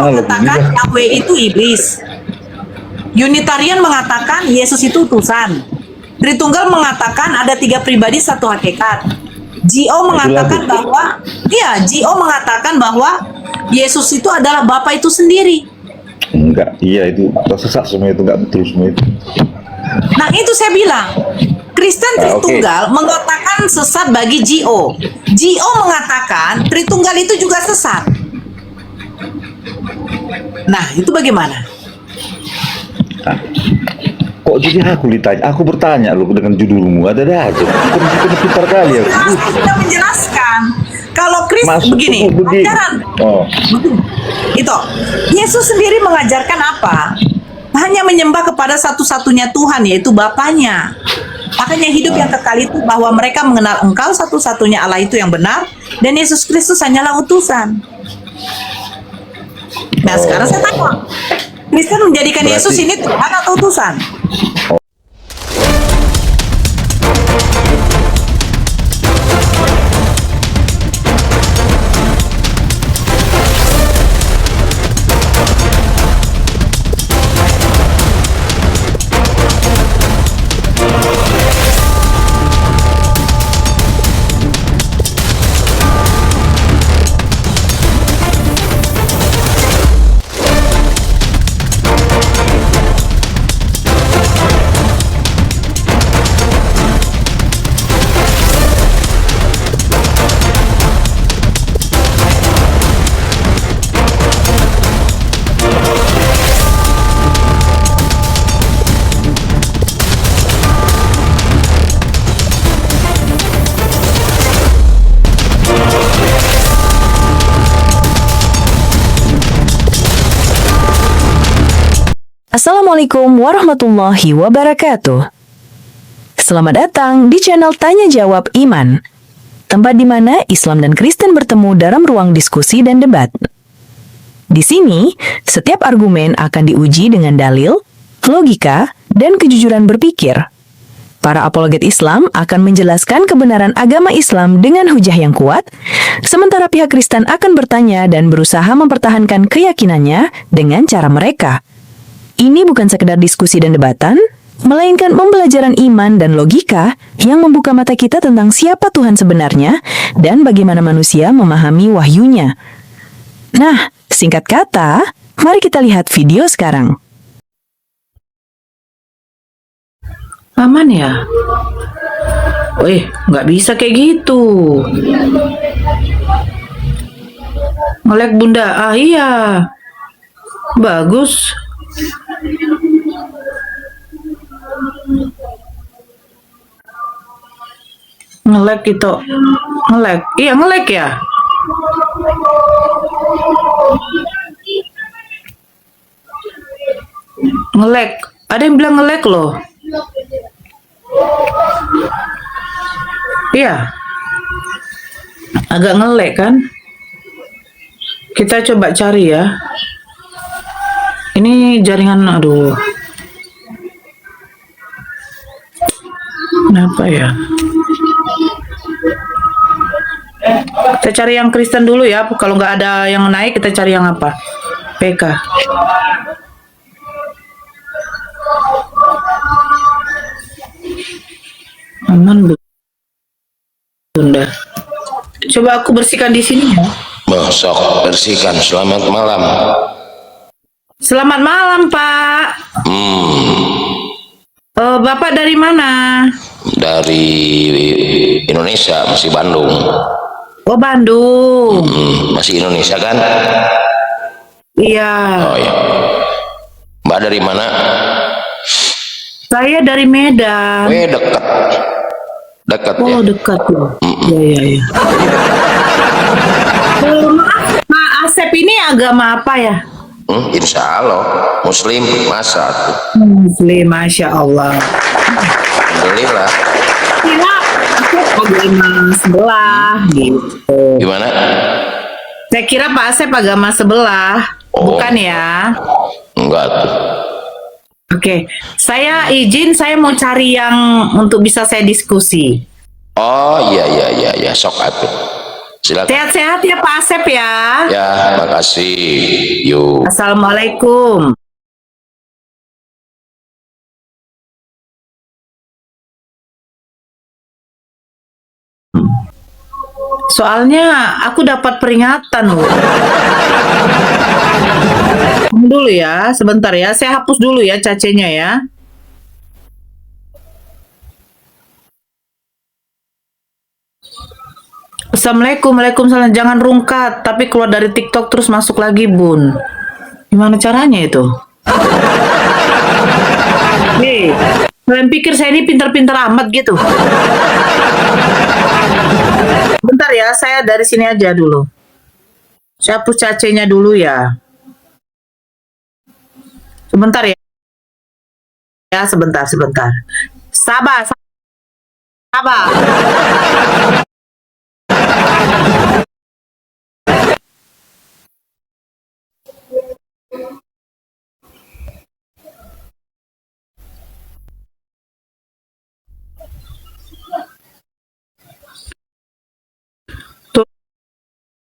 loh mengatakan ini. Yahweh itu iblis. Unitarian mengatakan Yesus itu utusan. Tritunggal mengatakan ada 3 pribadi 1 hakikat. GO mengatakan bahwa GO mengatakan bahwa Yesus itu adalah Bapa itu sendiri. Enggak, iya itu tersesat semua itu, enggak betul semua itu. Nah, itu saya bilang. Kristen Tritunggal mengatakan sesat bagi GO. GO mengatakan Tritunggal itu juga sesat. Nah, itu bagaimana? Nah, kok jadi aku ditanya? Aku bertanya loh dengan judulmu, ada aja. Aku pintar kali ya. Kita menjelaskan kalau Kristen Masuk begini, begini. ajaran Oh, itu Yesus sendiri mengajarkan apa? Hanya menyembah kepada satu-satunya Tuhan, yaitu Bapaknya. Makanya hidup yang kekal itu bahwa mereka mengenal Engkau satu-satunya Allah itu yang benar, dan Yesus Kristus hanyalah utusan. Nah, sekarang saya tanya, Kristen menjadikan Yesus ini Tuhan atau utusan? Assalamualaikum warahmatullahi wabarakatuh. Selamat datang di channel Tanya Jawab Iman, tempat di mana Islam dan Kristen bertemu dalam ruang diskusi dan debat. Di sini, setiap argumen akan diuji dengan dalil, logika, dan kejujuran berpikir. Para apologet Islam akan menjelaskan kebenaran agama Islam dengan hujah yang kuat, sementara pihak Kristen akan bertanya dan berusaha mempertahankan keyakinannya dengan cara mereka. Ini bukan sekedar diskusi dan debatan, melainkan pembelajaran iman dan logika yang membuka mata kita tentang siapa Tuhan sebenarnya dan bagaimana manusia memahami wahyunya. Nah, singkat kata, mari kita lihat video sekarang. Aman ya? Nggak bisa kayak gitu. Nge-lag bunda, iya. Bagus. Nge-lag gitu. Nge-lag. Iya, nge-lag ya? Nge-lag. Ada yang bilang nge-lag loh. Iya. Agak nge-lag kan? Kita coba cari ya. Ini jaringan, aduh. Kenapa ya? Kita cari yang Kristen dulu ya. Kalau nggak ada yang naik, kita cari yang apa? PK. Aman, Bunda. Coba aku bersihkan di sini ya. Sok bersihkan. Selamat malam. Selamat malam, Pak. Bapak dari mana? Dari Indonesia, masih Bandung. Oh, Bandung. Masih Indonesia kan? Iya. Oh ya. Mbak dari mana? Saya dari Medan. Dekat. Dekat ya. Oh, dekat ya. Iya. Maaf, Pak Asep ini agama apa ya? Insya Allah Muslim, masa tuh. Muslim, Masya Allah. Alhamdulillah. Kira Asep agama sebelah gitu. Gimana? Saya kira Pak Asep agama sebelah. Bukan ya? Enggak tuh. Oke, saya izin, saya mau cari yang untuk bisa saya diskusi. Oh iya, sok atuh. Silakan. Sehat-sehat ya Pak Asep ya. Ya, makasih. Yuk. Assalamualaikum. Soalnya aku dapat peringatan loh. Tunggu dulu ya, sebentar ya. Saya hapus dulu ya cacenya ya. Assalamualaikum, waalaikumsalam. Jangan rungkat, tapi keluar dari TikTok terus masuk lagi, Bun. Gimana caranya itu? Hei, kalian pikir saya ini pintar-pintar amat gitu? Bentar ya, saya dari sini aja dulu. Saya hapus cacenya dulu ya. Sebentar ya. Ya, sebentar. Sabar, sabar.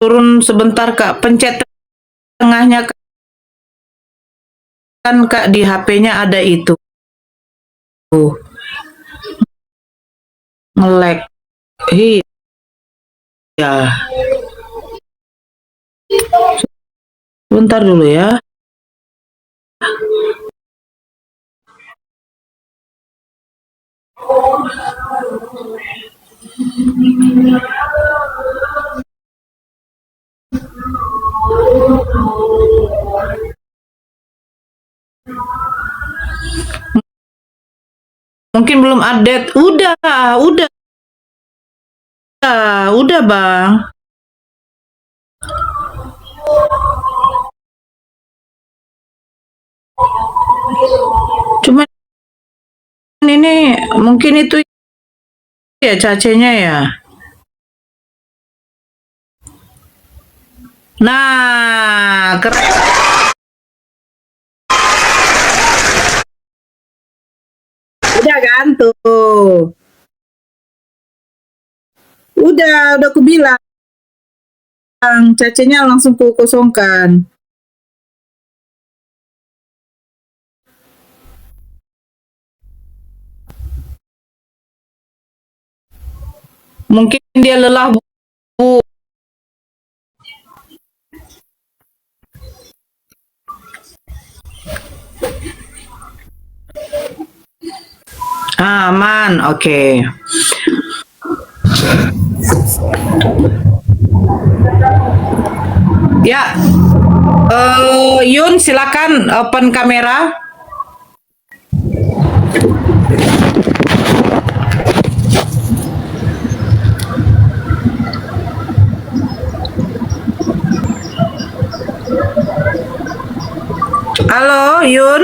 Turun sebentar, Kak. Pencet tengahnya, kan, Kak, di HP-nya ada itu. Nge-lag. Iya. Bentar dulu ya. Mungkin belum update. Udah, Bang. Cuman ini mungkin itu ya cacenya ya. Nah, keren. Udah kan tuh. Udah aku bilang. Cacenya langsung ku kosongkan. Mungkin dia lelah, Bu. Aman, oke. Ya, Yun silakan open kamera. Halo, Yun.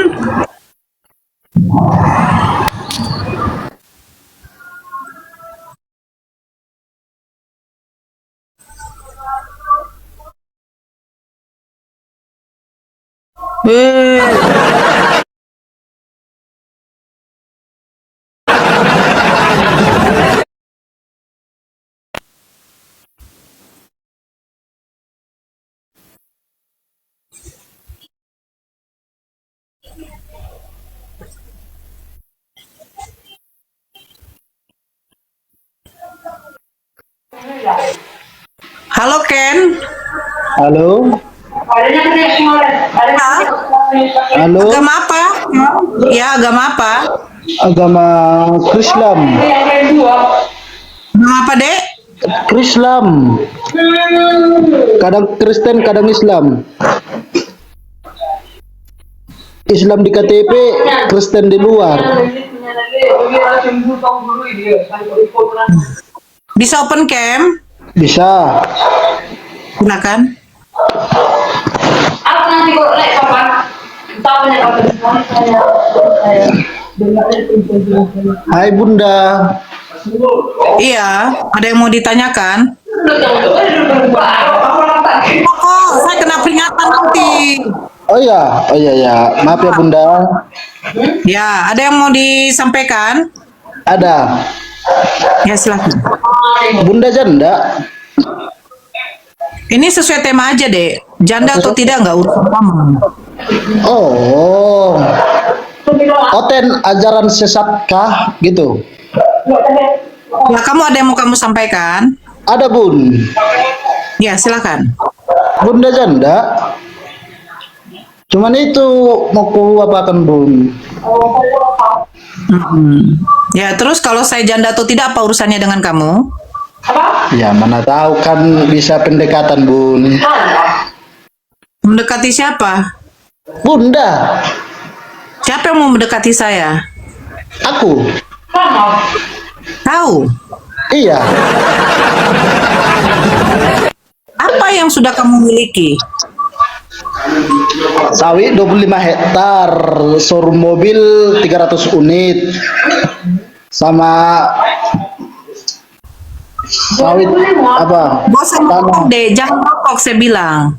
Halo, Ken. Halo, halo, Agama apa? Ya, agama apa? agama Krislam, Agama apa, Dek? Krislam, kadang Kristen, kadang Islam. Islam di KTP, Kristen di luar. Bisa open cam? Bisa. Silakan. Hai Bunda. Iya, ada yang mau ditanyakan? Oh, saya kena peringatan nanti. Oh ya, maaf ya Bunda. Ya, ada yang mau disampaikan? Ada. Ya, silakan. Bunda janda. Ini sesuai tema aja, Dek. Janda atau tidak nggak urusan kamu. Oh. Oten ajaran sesatkah gitu? Ya, kamu ada yang mau kamu sampaikan? Ada Bun. Ya, silakan. Bunda janda. Cuman itu mau ku apakan Bun? Ya, terus kalau saya janda atau tidak, apa urusannya dengan kamu? Ya mana tahu kan bisa pendekatan Bun. Mendekati siapa? Bunda, Siapa yang mau mendekati saya? aku. Tahu. Iya. Apa yang sudah kamu miliki? Sawit 25 hektar, showroom mobil 300 unit, sama sawit apa? Bosan ngomong, Dek. Jangan ngokok, saya bilang.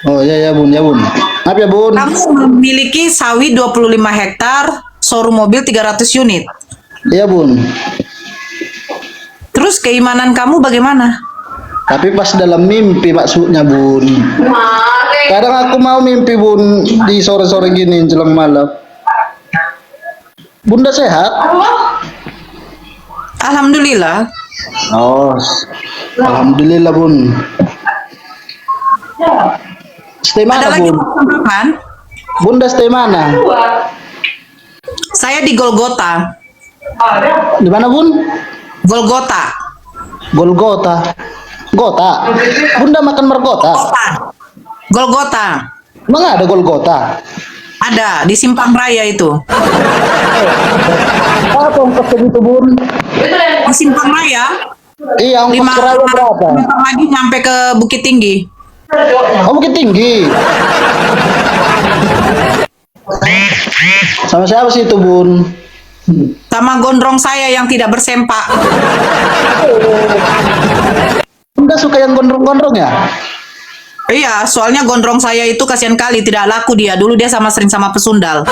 Oh ya Bun, ya Bun. Maaf ya Bun. Kamu memiliki sawit 25 hektar, showroom mobil 300 unit. Iya Bun. Terus keimanan kamu bagaimana? Tapi pas dalam mimpi maksudnya Bun. Kadang aku mau mimpi Bun di sore-sore gini jelang malam. Bunda sehat? Alhamdulillah. Oh, alhamdulillah Bun. Stay Ada mana lagi Bun? pertanyaan? Bunda stay mana? Saya di Golgota. Di mana Bun? Golgota. Golgota. Gota. Bunda makan margota. Golgota. Emang ada Golgota? Ada di Simpang Raya itu. Apa ongkos segitu Bun? Di Simpang Raya. Iya, ongkos 5 keraya berapa? lagi nyampe ke Bukit Tinggi. Oh, Bukit Tinggi. Sama siapa sih itu Bun? Sama gondrong saya yang tidak bersempak. Bunda suka yang gondrong-gondrong ya? Iya, soalnya gondrong saya itu kasihan kali, tidak laku dia. Dulu dia sering sama pesundal.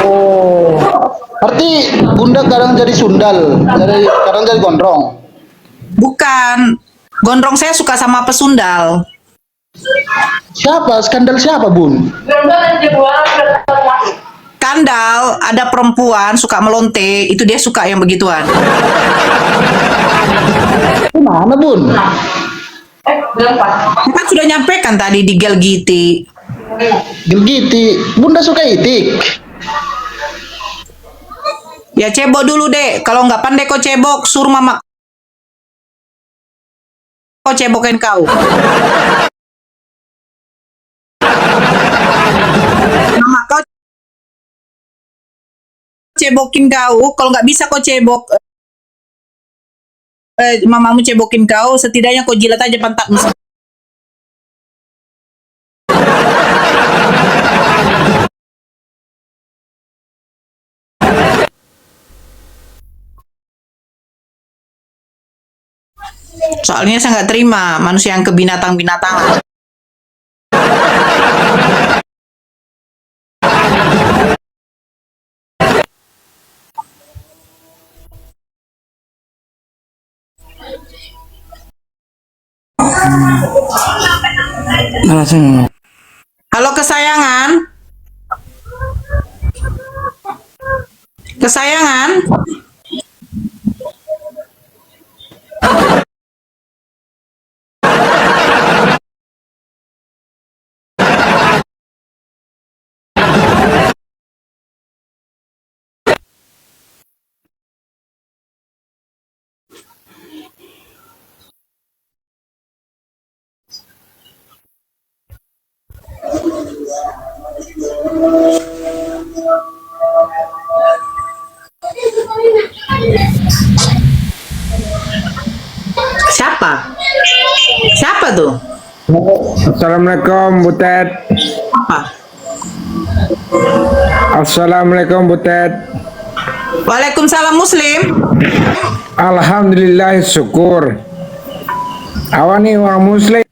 Oh. Berarti Bunda kadang jadi sundal, kadang jadi gondrong. Bukan. Gondrong saya suka sama pesundal. Siapa? Skandal siapa Bun? Kandal, ada perempuan suka melonte, itu dia suka yang begituan. Mana Bun? Kan sudah nyampaikan tadi di Gelgiti. Gilgiti. Bunda suka itik. Ya cebok dulu deh. Kalau nggak pandai kau cebok, suruh mama kau cebokin kau. Mama kau cebokin kau. Kalau nggak bisa kau cebok, mamamu cebokin kau. Setidaknya kau jilat aja pantatmu. Soalnya saya nggak terima manusia yang ke binatang-binatangan. Halo kesayangan. Kesayangan. Siapa? Siapa tuh? Assalamualaikum Butet. Apa? Assalamualaikum Butet. Waalaikumsalam Muslim. Alhamdulillah syukur. Awani orang Muslim.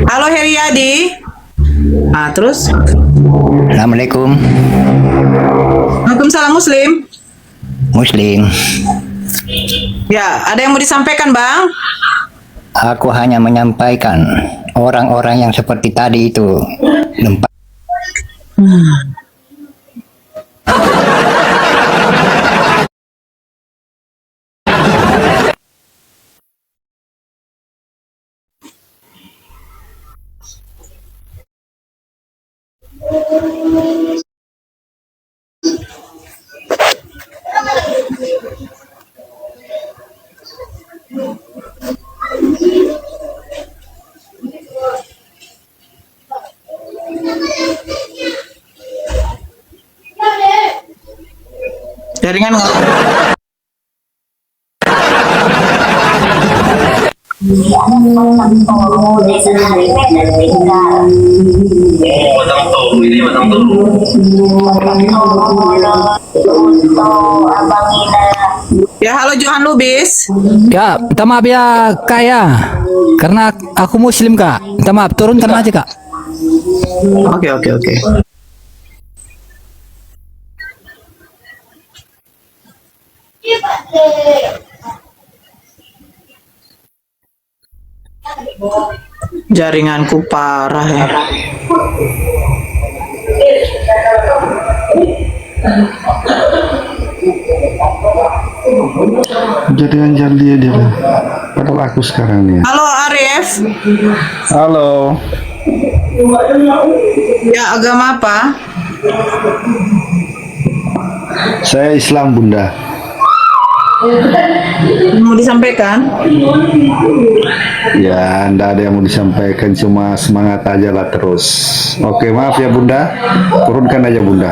Halo Heriadi. Ah, terus? Assalamualaikum Waalaikumsalam Muslim. Muslim. Ya, ada yang mau disampaikan, Bang? Aku hanya menyampaikan orang-orang yang seperti tadi itu nempat Jaringan nggak? Ya, halo Johan Lubis. Ya, minta maaf ya kak ya, karena aku muslim kak. Minta maaf, turunkan aja kak. Oke. Jaringanku parah ya. Jaringan dia dia. Padahal aku sekarang nih. Halo Arif. Halo. Ya, agama apa? Saya Islam, Bunda. Mau disampaikan? Ya, ndak ada yang mau disampaikan, cuma semangat aja lah terus. Oke, maaf ya Bunda. Turunkan aja Bunda.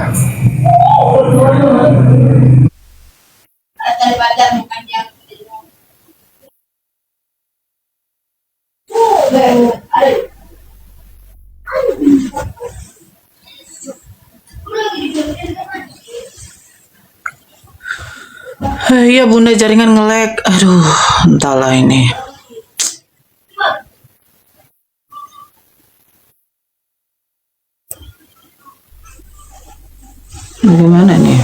Iya Bunda, jaringan nge-lag. Aduh, entahlah ini. Bagaimana nih?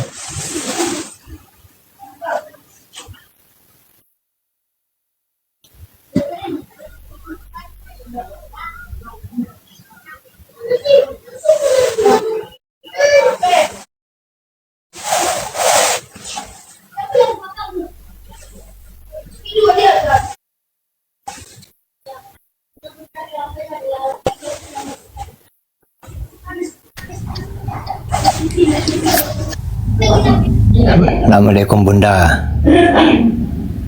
Assalamualaikum Bunda.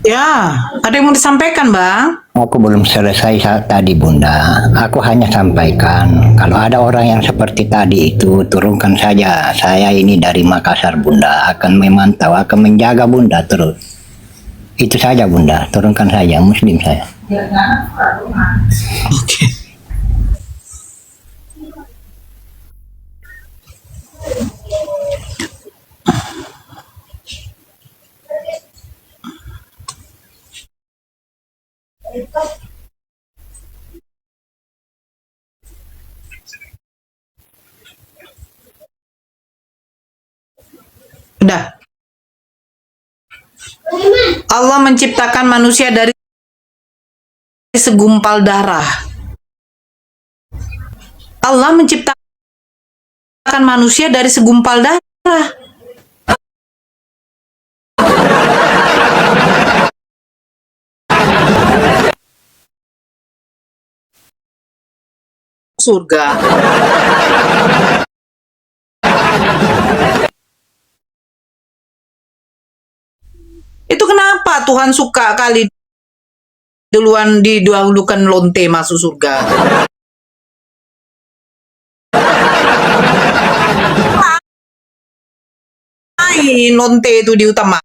Ya, ada yang mau disampaikan, Bang? Aku belum selesai saat tadi Bunda. Aku hanya sampaikan kalau ada orang yang seperti tadi itu turunkan saja. Saya ini dari Makassar Bunda, akan memantau, akan menjaga Bunda terus. Itu saja Bunda, turunkan saja, Muslim saya. Oke. Udah. Allah menciptakan manusia dari segumpal darah. Allah menciptakan manusia dari segumpal darah. Surga. Itu kenapa Tuhan suka kali duluan didahulukan lonte masuk surga? Lain lonte itu diutamakan.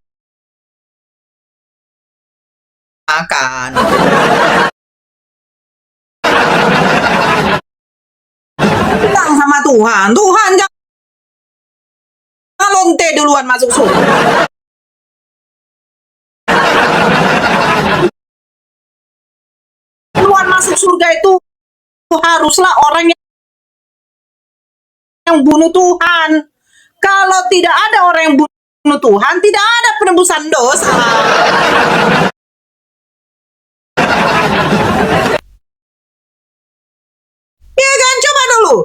Bilang sama Tuhan, Tuhan jangan lonte duluan masuk surga. Duluan masuk surga itu haruslah orang yang bunuh Tuhan. Kalau tidak ada orang yang bunuh Tuhan tidak ada penebusan dosa. Ya kan, coba dulu.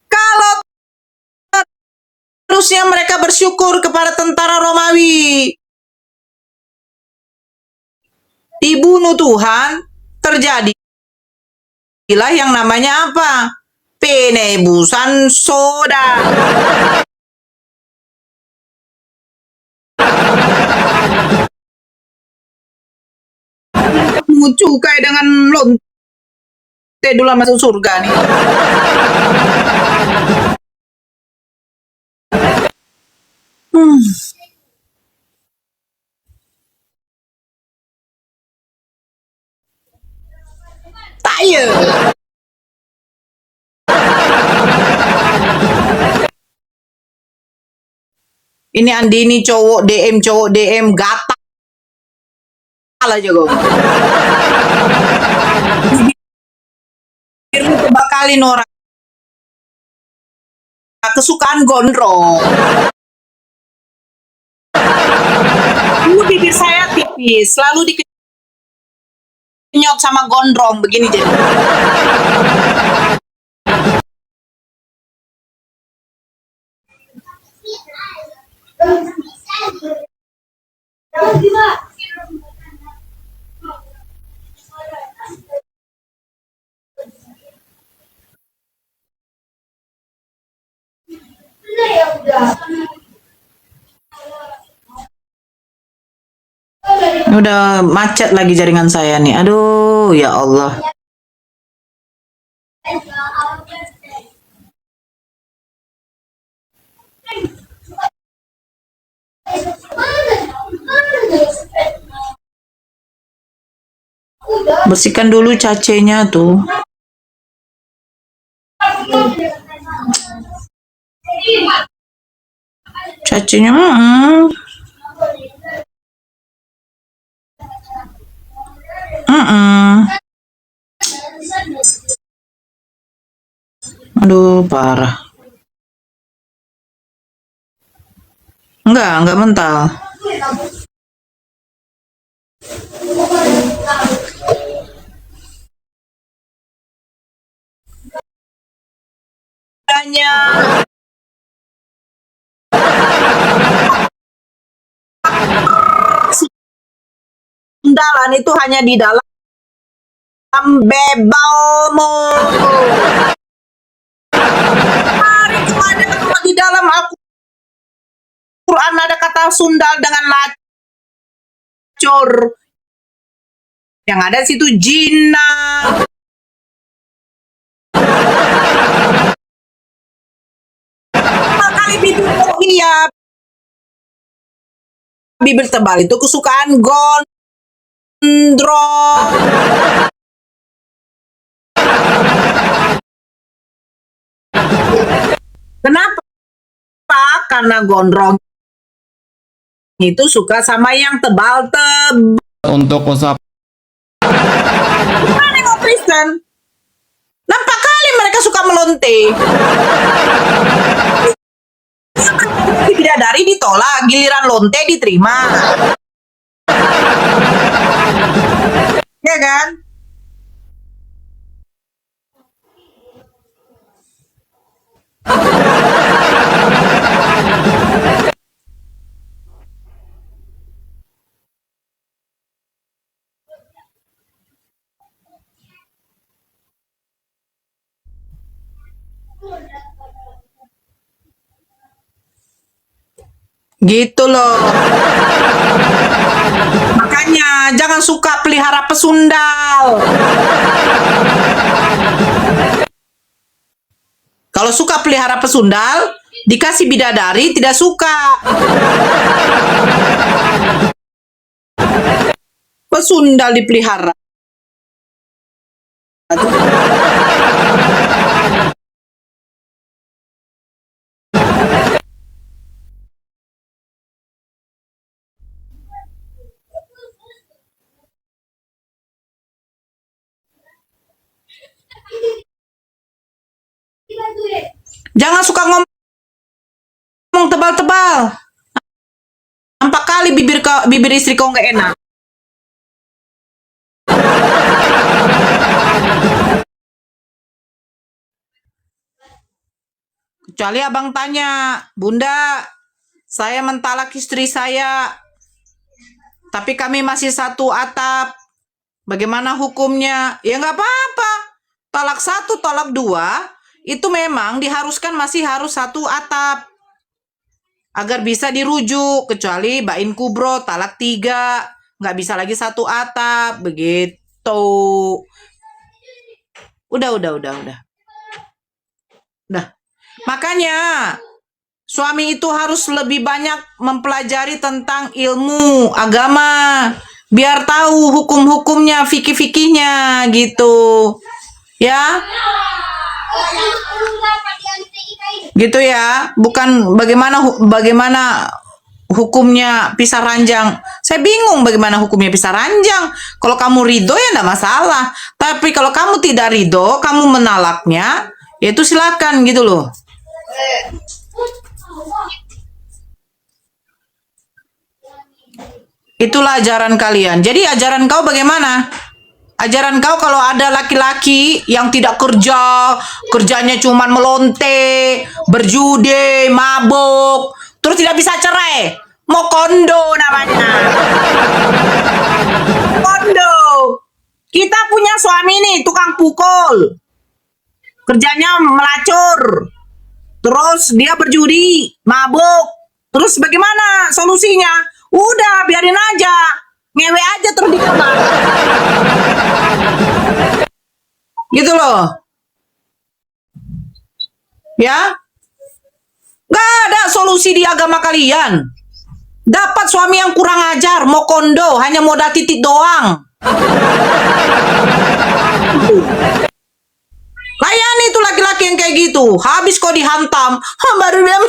Kalau harusnya mereka bersyukur kepada tentara Romawi, dibunuh Tuhan, terjadilah yang namanya apa? Penebusan soda. Cukai dengan lonte dulu masuk surga nih. Tayo. Ini Andini cowok DM gatal aja gue. Bibirmu kebakalin orang. Kesukaan gondrong. Dulu bibir saya tipis, selalu dikenyot sama gondrong begini jadi. Udah macet lagi jaringan saya nih. Aduh, ya Allah. Bersihkan dulu cacenya tuh. Cacenya, aduh, parah. Enggak mental. Hanya sundalan itu hanya di dalam bebalmu. Hari cuma ada di dalam Al-Quran ada kata sundal dengan lacur. Yang ada situ jinnah. Kali bibir iya. Bibir tebal itu kesukaan gondrong. Kenapa? Karena gondrong itu suka sama yang tebal-tebal. Untuk usaha Bukan nengok Kristen. Nampak kali mereka suka melonte. Bidadari ditolak, giliran lonte diterima. Ya kan? Gitu loh. Makanya jangan suka pelihara pesundal. Kalau suka pelihara pesundal, dikasih bidadari tidak suka. Pesundal dipelihara. Jangan suka ngomong tebal-tebal. Nampak kali bibir istri kau nggak enak. Kecuali abang tanya, Bunda, saya mentalak istri saya, tapi kami masih satu atap. Bagaimana hukumnya? Ya nggak apa-apa. Talak 1, talak 2, itu memang diharuskan masih harus satu atap. Agar bisa dirujuk. Kecuali bain kubro, talak 3. Nggak bisa lagi satu atap. Begitu. Udah. Makanya suami itu harus lebih banyak mempelajari tentang ilmu agama, biar tahu hukum-hukumnya, fikih-fikihnya gitu. Ya. Gitu ya. Bukan bagaimana hukumnya pisah ranjang. Saya bingung bagaimana hukumnya pisah ranjang. Kalau kamu ridho ya enggak masalah. Tapi kalau kamu tidak ridho, kamu menalaknya, ya itu silakan gitu loh. Itulah ajaran kalian. Jadi ajaran kau bagaimana? Ajaran kau kalau ada laki-laki yang tidak kerja, kerjanya cuman melonte, berjudi, mabuk, terus tidak bisa cerai, mau kondo namanya. Kondo. Kita punya suami nih, tukang pukul. Kerjanya melacur. Terus dia berjudi, mabuk. Terus bagaimana solusinya? Udah, biarin aja. Ngewe aja terus di kamar. Gitu loh. Ya? Gak ada solusi di agama kalian. Dapat suami yang kurang ajar, mau kondo, hanya modal titik doang. Layani itu laki-laki yang kayak gitu. Habis kau dihantam, baru bilang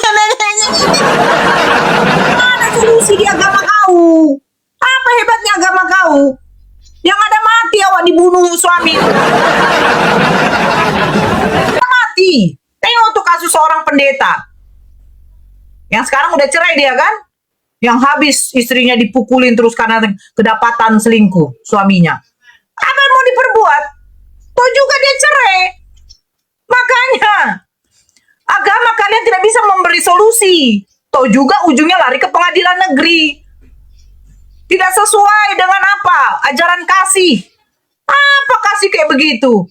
mana solusi di agama kau? Apa hebatnya agama kau? Yang ada mati awak dibunuh suami. Mati. Tengok tuh kasus seorang pendeta. Yang sekarang udah cerai dia kan? Yang habis istrinya dipukulin terus karena kedapatan selingkuh suaminya. Apa yang mau diperbuat? Toh juga dia cerai. Makanya agama kalian tidak bisa memberi solusi. Toh juga ujungnya lari ke pengadilan negeri. Tidak sesuai dengan apa? Ajaran kasih. Apa kasih kayak begitu?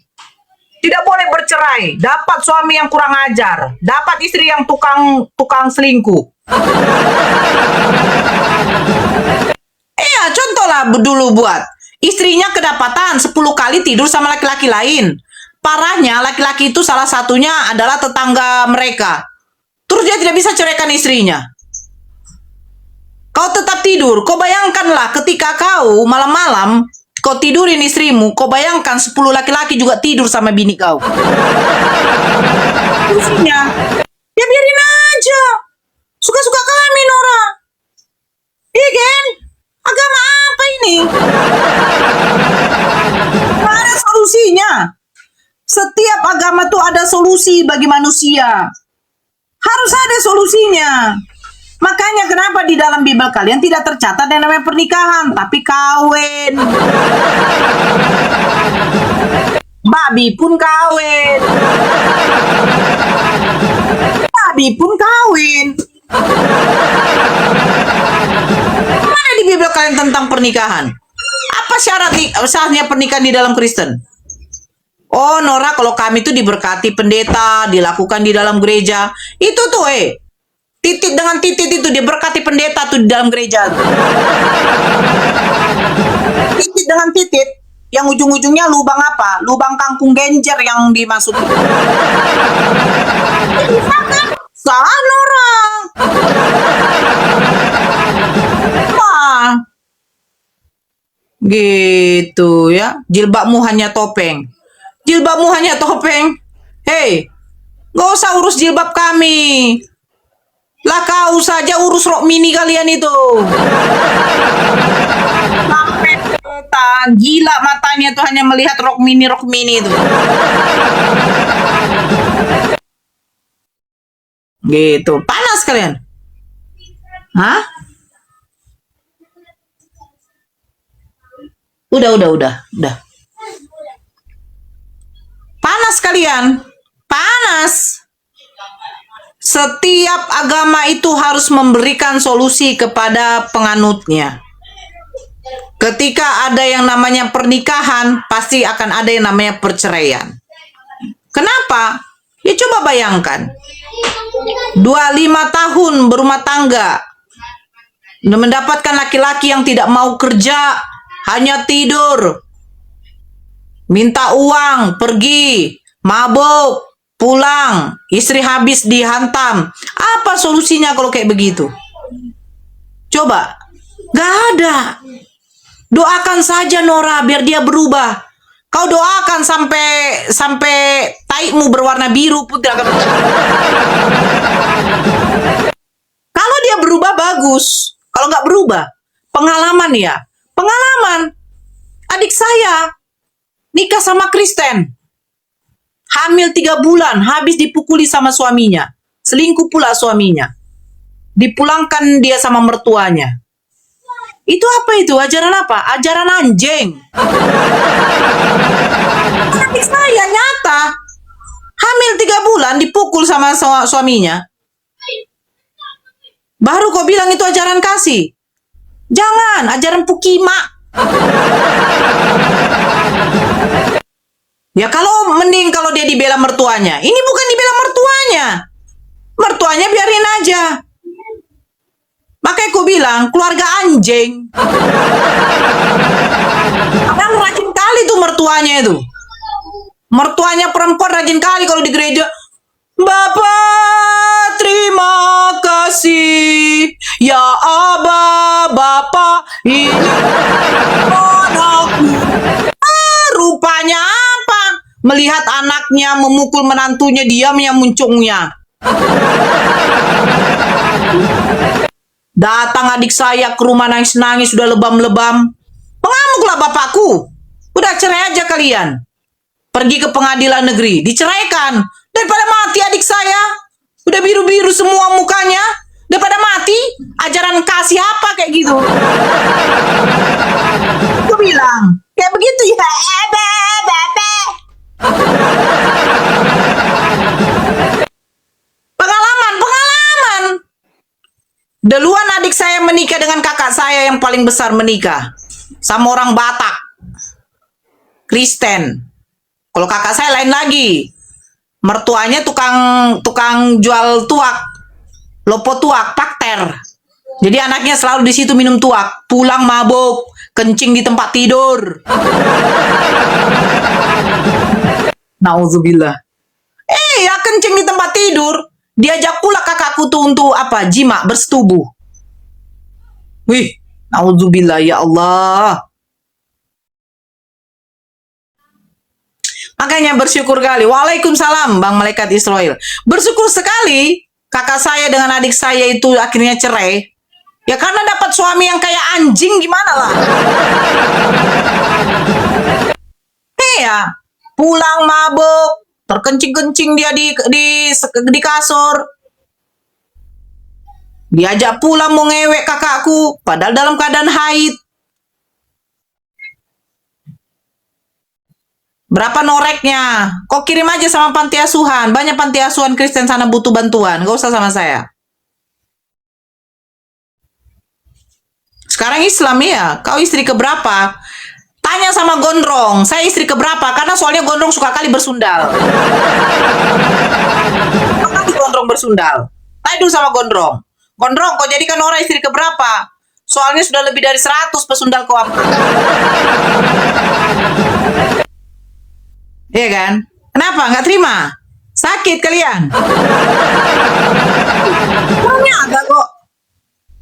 Tidak boleh bercerai. Dapat suami yang kurang ajar. Dapat istri yang tukang selingkuh. Iya, contohlah dulu buat. Istrinya kedapatan 10 kali tidur sama laki-laki lain. Parahnya laki-laki itu salah satunya adalah tetangga mereka. Terus dia tidak bisa ceraikan istrinya. Kau tetap tidur. Kau bayangkanlah ketika kau malam-malam kau tidurin istrimu, kau bayangkan 10 laki-laki juga tidur sama bini kau. Istrinya, ya biarin aja. Suka-suka kami, Nora. Iya kan? Agama apa ini? Gak ada solusinya. Setiap agama tuh ada solusi bagi manusia. Harus ada solusinya. Makanya kenapa di dalam Bible kalian tidak tercatat yang namanya pernikahan, tapi kawin. Babi pun kawin. Babi pun kawin. Mana di Bible kalian tentang pernikahan? Apa syaratnya pernikahan di dalam Kristen? Oh, Nora, kalau kami itu diberkati pendeta, dilakukan di dalam gereja. Itu tuh, titit dengan titit itu diberkati pendeta tuh di dalam gereja. Titit dengan titit, yang ujung-ujungnya lubang apa? Lubang kangkung genjer yang dimaksud. Salah, Nora. Wah. Gitu ya. Jilbabmu hanya topeng. Jilbabmu hanya topeng. Hei, gak usah urus jilbab kami. Lah kau saja urus rok mini kalian itu. Sampai gila matanya tuh hanya melihat rok mini itu. Gitu, panas kalian. Hah? Udah. Panas kalian. Panas. Setiap agama itu harus memberikan solusi kepada penganutnya. Ketika ada yang namanya pernikahan, pasti akan ada yang namanya perceraian. Kenapa? Ya coba bayangkan. 25 tahun berumah tangga, mendapatkan laki-laki yang tidak mau kerja, hanya tidur, minta uang, pergi, mabuk, pulang, istri habis dihantam. Apa solusinya kalau kayak begitu? Coba, gak ada. Doakan saja Nora biar dia berubah. Kau doakan sampai taikmu berwarna biru pun tidak akan. Kalau dia berubah bagus. Kalau nggak berubah, pengalaman ya. Pengalaman. Adik saya nikah sama Kristen. Hamil 3 bulan, habis dipukuli sama suaminya. Selingkuh pula suaminya. Dipulangkan dia sama mertuanya. Itu apa itu? Ajaran apa? Ajaran anjing. Adik saya nyata. Hamil 3 bulan dipukul sama suaminya. Baru kau bilang itu ajaran kasih. Jangan, ajaran pukima. Ya kalau mending kalau dia dibela mertuanya. Ini bukan dibela mertuanya. Mertuanya biarin aja. Makanya aku bilang, keluarga anjing. Kadang rajin kali tuh mertuanya itu. Mertuanya perempuan rajin kali kalau di gereja. Bapak, terima kasih. Ya Aba, Bapak, ini anakku. Rupanya apa? Melihat anaknya memukul menantunya, diam yang muncungnya. Datang adik saya ke rumah nangis-nangis, sudah lebam-lebam. Mengamuklah bapakku. Udah cerai aja kalian. Pergi ke pengadilan negeri, diceraikan. Daripada mati adik saya. Udah biru-biru semua mukanya. Daripada mati, ajaran kasih apa kayak gitu. Aku bilang, kayak begitu ya. Pengalaman. Duluan adik saya menikah dengan kakak saya yang paling besar menikah. Sama orang Batak. Kristen. Kalau kakak saya lain lagi. Mertuanya tukang jual tuak. Lopo tuak, pakter. Jadi anaknya selalu di situ minum tuak. Pulang mabuk. Kencing di tempat tidur. Nauzubillah. Ya kencing di tempat tidur. Diajak pula kakakku tuh untuk apa? Jima, bersetubuh. Wih, nauzubillah ya Allah. Makanya bersyukur kali. Waalaikumsalam, Bang Malaikat Israel. Bersyukur sekali kakak saya dengan adik saya itu akhirnya cerai. Ya karena dapat suami yang kayak anjing, gimana lah. Iya, pulang mabuk. Terkencing-kencing dia di kasur. Diajak pulang mau ngewek kakakku. Padahal dalam keadaan haid. Berapa noreknya? Kok kirim aja sama panti asuhan. Banyak panti asuhan Kristen sana butuh bantuan. Gak usah sama saya. Sekarang Islam ya. Kau istri keberapa? Tanya sama Gondrong, saya istri keberapa? Karena soalnya Gondrong suka kali bersundal. Kali Gondrong bersundal. Tanya dulu sama Gondrong. Gondrong, kau jadikan orang istri keberapa? Soalnya sudah lebih dari 100 pesundal kau apa? Iya kan? Kenapa? Nggak terima? Sakit kalian? Nyata kok.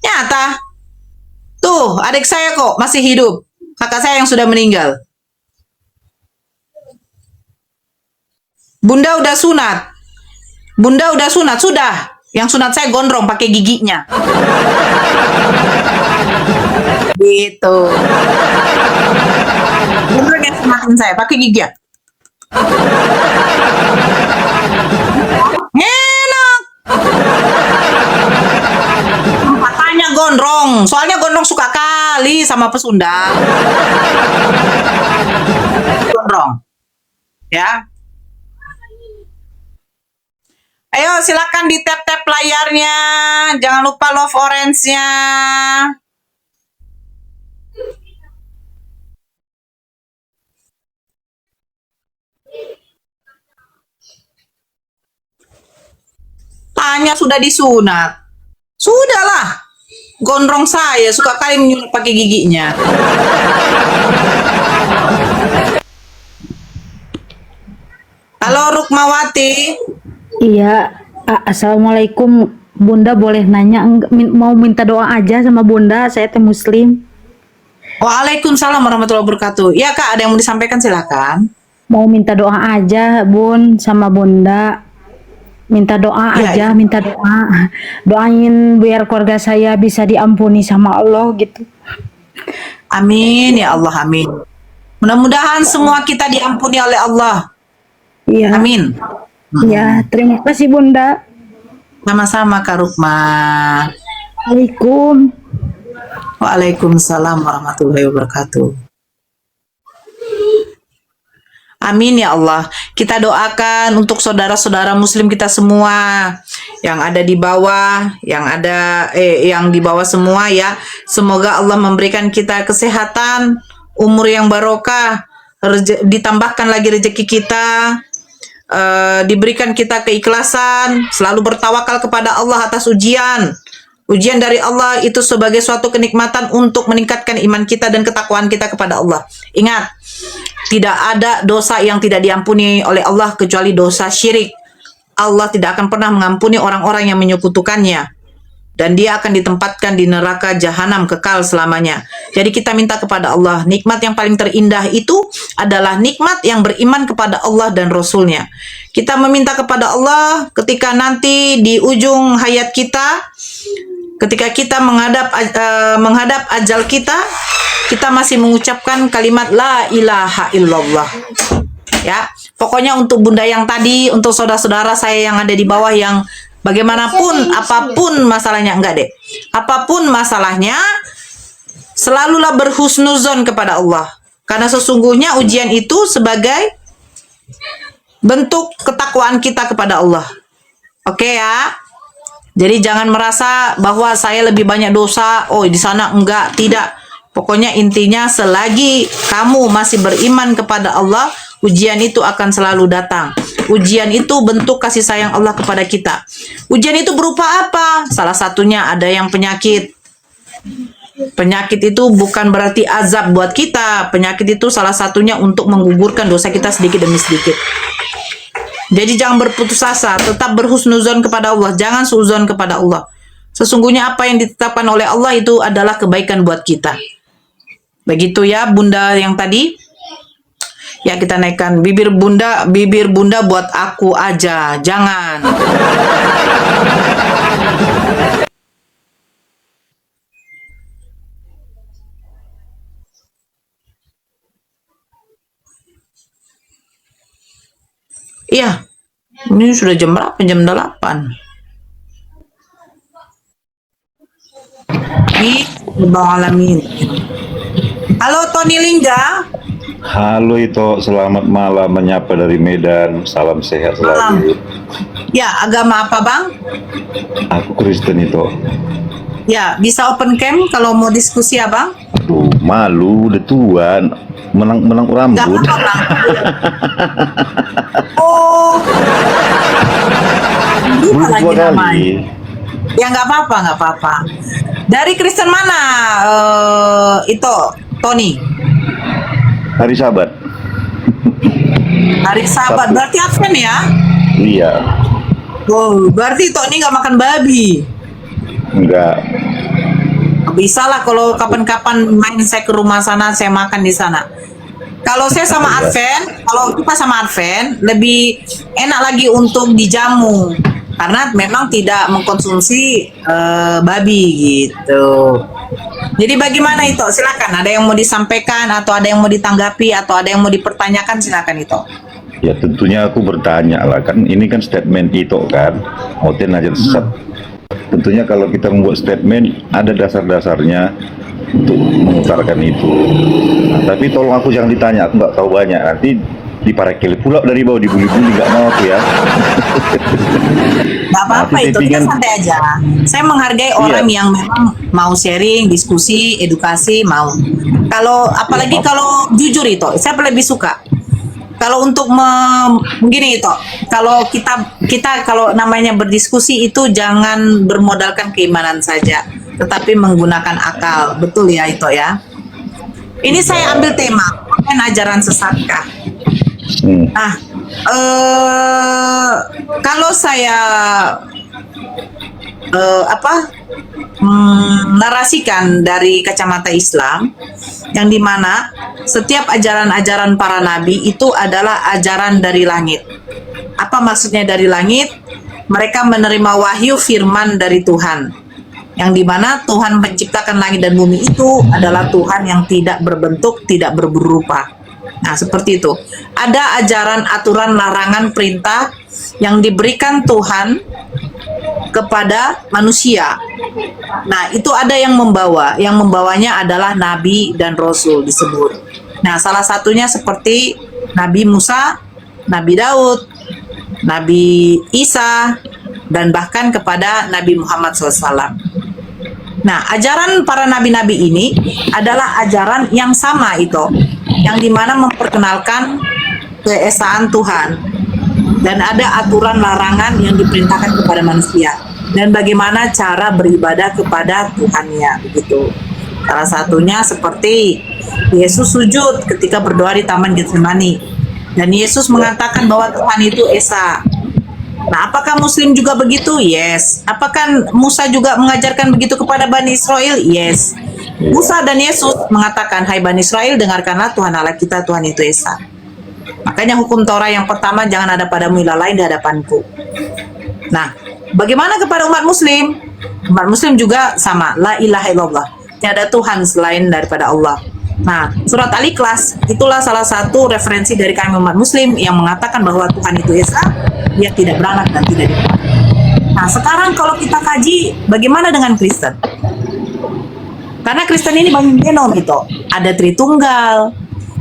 Nyata. Tuh, adik saya kok masih hidup. Kakak saya yang sudah meninggal. Bunda udah sunat. Sudah. Yang sunat saya Gondrong pakai giginya. Gitu. Gondrong yang sunatin saya pakai gigi. Enak. Tanya Gondrong. Soalnya Gondrong suka kali sama pesundang. Gondrong. Ya. Ayo silakan di tap-tap layarnya. Jangan lupa love orange-nya. Tanya sudah disunat. Sudahlah. Gondrong saya suka kali menyunat pakai giginya. Halo Rukmawati. Iya, assalamualaikum Bunda, boleh nanya mau minta doa aja sama Bunda, saya teh Muslim. Waalaikumsalam warahmatullahi wabarakatuh. Ya Kak, ada yang mau disampaikan silakan. Mau minta doa aja Bun sama Bunda. Minta doa Ya, aja, minta doa. Doain biar keluarga saya bisa diampuni sama Allah gitu. Amin ya Allah, amin. Mudah-mudahan semua kita diampuni oleh Allah. Iya. Amin. Iya, terima kasih Bunda. Sama-sama Kak Rukma. Assalamualaikum. Waalaikumsalam warahmatullahi wabarakatuh. Amin ya Allah. Kita doakan untuk saudara-saudara muslim kita semua yang ada di bawah, yang di bawah semua ya. Semoga Allah memberikan kita kesehatan, umur yang barokah, ditambahkan lagi rezeki kita, diberikan kita keikhlasan, selalu bertawakal kepada Allah atas ujian. Ujian dari Allah itu sebagai suatu kenikmatan untuk meningkatkan iman kita dan ketakwaan kita kepada Allah. Ingat, tidak ada dosa yang tidak diampuni oleh Allah kecuali dosa syirik. Allah tidak akan pernah mengampuni orang-orang yang menyekutukannya. Dan dia akan ditempatkan di neraka jahanam kekal selamanya. Jadi kita minta kepada Allah, nikmat yang paling terindah itu adalah nikmat yang beriman kepada Allah dan Rasulnya. Kita meminta kepada Allah ketika nanti di ujung hayat kita, ketika kita menghadap ajal kita masih mengucapkan kalimat la ilaha illallah. Ya, pokoknya untuk Bunda yang tadi, untuk saudara-saudara saya yang ada di bawah yang bagaimanapun, apapun masalahnya, enggak deh. Apapun masalahnya, selalulah berhusnuzon kepada Allah. Karena sesungguhnya ujian itu sebagai bentuk ketakwaan kita kepada Allah. Oke ya? Jadi jangan merasa bahwa saya lebih banyak dosa, oh di sana enggak, tidak. Pokoknya intinya selagi kamu masih beriman kepada Allah, ujian itu akan selalu datang. Ujian itu bentuk kasih sayang Allah kepada kita. Ujian itu berupa apa? Salah satunya ada yang penyakit. Penyakit itu bukan berarti azab buat kita. Penyakit itu salah satunya untuk menggugurkan dosa kita sedikit demi sedikit. Jadi jangan berputus asa, tetap berhusnuzon kepada Allah, jangan suuzon kepada Allah. Sesungguhnya apa yang ditetapkan oleh Allah itu adalah kebaikan buat kita. Begitu ya Bunda yang tadi. Ya kita naikkan bibir Bunda buat aku aja, jangan. Iya, ini sudah jam berapa? Jam 8. Alamin. Halo Tony Lingga. Halo Ito, selamat malam, menyapa dari Medan, salam sehat selalu. Ya, agama apa Bang? Aku Kristen Ito. Ya, bisa open cam kalau mau diskusi ya Bang? Aduh, malu, udah tuan, menang rambut. Gak apa-apa Bang. Oh. Belum Lagi 2 namanya. kali. Ya nggak apa-apa. Dari Kristen mana itu Tony? Hari Sabat. Hari Sabat, Sabtu. berarti Advent ya? Iya, Oh, berarti Tony nggak makan babi. enggak. Bisa lah kalau kapan-kapan main saya ke rumah sana, saya makan di sana. Kalau saya sama Advent, kalau kita sama Advent, lebih enak lagi untuk dijamu. Karena memang tidak mengkonsumsi babi gitu. Jadi bagaimana itu? Silakan. Ada yang mau disampaikan atau ada yang mau ditanggapi atau ada yang mau dipertanyakan, silakan itu. Ya tentunya aku bertanya lah, kan ini kan statement Ito kan, Oten aja sesat tentunya kalau kita membuat statement ada dasar-dasarnya untuk mengutarakan itu. Nah, tapi tolong aku jangan ditanya, aku nggak tahu banyak, nanti diparekil pula dari bawah, dibully-bully, nggak mau aku ya. Nggak apa-apa Nah, itu, kita titingan- santai aja. Saya menghargai orang yang memang mau sharing, diskusi, edukasi, mau. Kalau apalagi kalau jujur itu, saya lebih suka. Kalau untuk begini itu, kalau kita kalau namanya berdiskusi itu jangan bermodalkan keimanan saja, tetapi menggunakan akal. Betul ya itu ya. Ini saya ambil tema, bukan ajaran sesatkah. Nah, kalau saya narasikan dari kacamata Islam, yang dimana setiap ajaran-ajaran para nabi itu adalah ajaran dari langit. Apa maksudnya dari langit? Mereka menerima wahyu firman dari Tuhan, yang dimana Tuhan menciptakan langit dan bumi itu adalah Tuhan yang tidak berbentuk, tidak berupa. Nah, seperti itu. Ada ajaran, aturan, larangan, perintah yang diberikan Tuhan kepada manusia. Nah, itu ada yang membawa. Yang membawanya adalah Nabi dan Rasul disebut. Nah, salah satunya seperti Nabi Musa, Nabi Daud, Nabi Isa, dan bahkan kepada Nabi Muhammad SAW. Nah, ajaran para nabi-nabi ini adalah ajaran yang sama itu, yang dimana memperkenalkan keesaan Tuhan, dan ada aturan larangan yang diperintahkan kepada manusia, dan bagaimana cara beribadah kepada Tuhannya, begitu. Salah satunya seperti Yesus sujud ketika berdoa di Taman Getsemani, dan Yesus mengatakan bahwa Tuhan itu Esa. Nah, apakah Muslim juga begitu? Yes. Apakah Musa juga mengajarkan begitu kepada Bani Israel? Yes. Musa dan Yesus mengatakan, hai Bani Israel, dengarkanlah Tuhan Allah kita, Tuhan itu Esa. Makanya hukum Torah yang pertama, jangan ada padamu ilah lain di hadapanku. Nah, bagaimana kepada umat Muslim? Umat Muslim juga sama, la ilaha illallah. Tiada Tuhan selain daripada Allah. Nah, surat Al-Ikhlas itulah salah satu referensi dari kami umat Muslim yang mengatakan bahwa Tuhan itu Esa, dia tidak beranak dan tidak dibuat. Nah, sekarang kalau kita kaji bagaimana dengan Kristen? Karena Kristen ini banyak genom itu. Ada Tritunggal,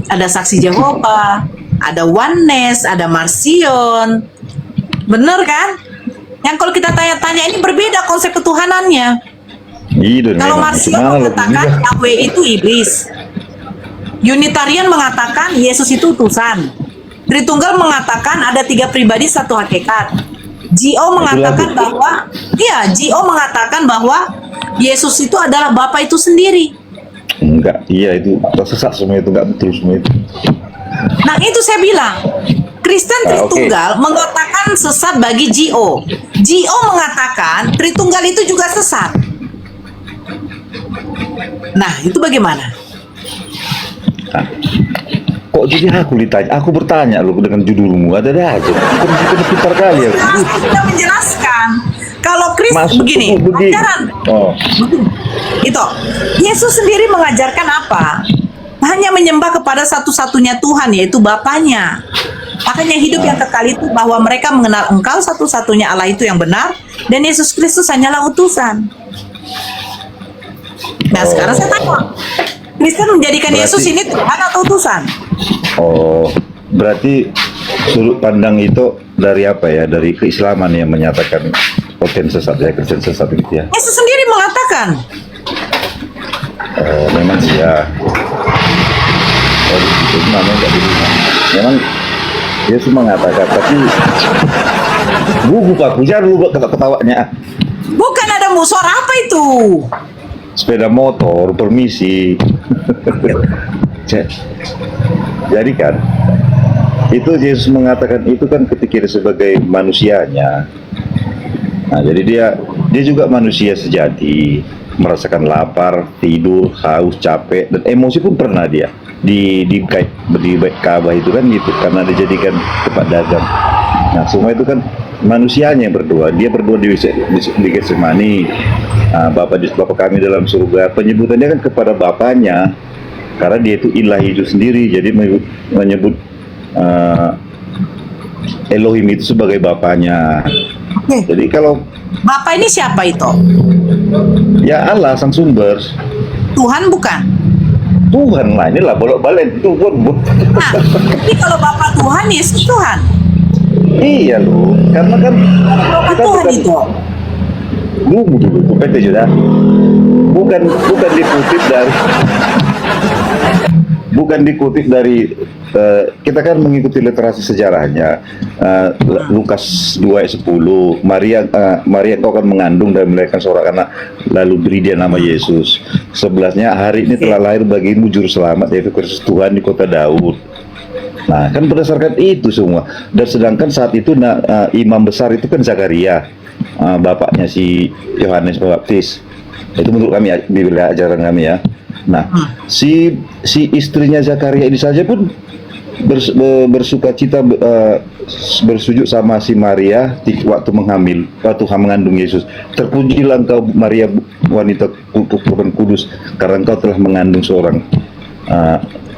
ada Saksi Jehovah, ada Oneness, ada Marcion. Bener kan? Yang kalau kita tanya-tanya ini berbeda konsep ketuhanannya. Kalau Marcion mengatakan Yahweh itu iblis. Unitarian mengatakan Yesus itu utusan. Tritunggal mengatakan ada 3 pribadi 1 hakikat. GO mengatakan bahwa GO mengatakan bahwa Yesus itu adalah Bapa itu sendiri. Enggak, iya itu tersesat semua, itu enggak betul semua itu. Nah, itu saya bilang Kristen Tritunggal mengatakan sesat bagi GO. GO mengatakan Tritunggal itu juga sesat. Nah, itu bagaimana? Nah, kok jadi aku ditanya? Aku bertanya loh dengan judulmu, ada aja. Kita pintar kali ya. Kita menjelaskan kalau Kristen begini, ajaran itu Yesus sendiri mengajarkan apa? Hanya menyembah kepada satu-satunya Tuhan, yaitu Bapanya. Makanya hidup yang kekal itu bahwa mereka mengenal Engkau satu-satunya Allah itu yang benar, dan Yesus Kristus hanyalah utusan. Nah, sekarang saya tanya, Kristen menjadikan Yesus ini Tuhan atau utusan? Oh, berarti sudut pandang itu dari apa ya? Dari keislaman yang menyatakan Kristen sesat ya, Kristen sesat gitu ya. Yesus sendiri mengatakan. Oh, memang sih ya. Oh, itu namanya nggak diterima. Memang Yesus mengatakan, tapi Pak, jangan lu ketawanya. Bukan, ada musuh apa itu? Sepeda motor, permisi. Jadi kan, itu Yesus mengatakan itu kan ketika dia sebagai manusianya. Nah, jadi dia juga manusia sejati, merasakan lapar, tidur, haus, capek, dan emosi pun pernah dia di Ka'bah itu kan gitu, karena dijadikan tempat dagang. Nah, semua itu kan manusianya yang berdoa. Dia berdoa di Getsemani. Nah, Bapa kami dalam surga, penyebutannya kan kepada Bapanya, karena dia itu ilahi itu sendiri, jadi menyebut Elohim itu sebagai Bapanya. Jadi kalau Bapak ini siapa itu? ya Allah sang sumber, Tuhan bukan? Tuhan lah, inilah bolak-balik Tuhan. Nah, tapi kalau Bapak Tuhan, Yesus Tuhan. Iya loh, karena kan Bapak Tuhan itu. dulu PT sudah bukan dikutip dari kita kan mengikuti literasi sejarahnya. Lukas 2 ayat 10, Maria kau akan mengandung dan melahirkan seorang anak, lalu beri dia nama Yesus. Sebelahnya, hari ini telah lahir bagimu juru selamat, yaitu Kristus Tuhan di kota Daud. Nah, kan berdasarkan itu semua. Dan sedangkan saat itu imam besar itu kan Zakaria, bapaknya si Yohanes Pembaptis. Itu menurut kami di wilayah ajaran kami ya. Nah, si istrinya Zakaria ini saja pun bersukacita bersujud sama si Maria waktu mengandung Yesus. Terpujilah engkau Maria, wanita korban kudus, karena engkau telah mengandung seorang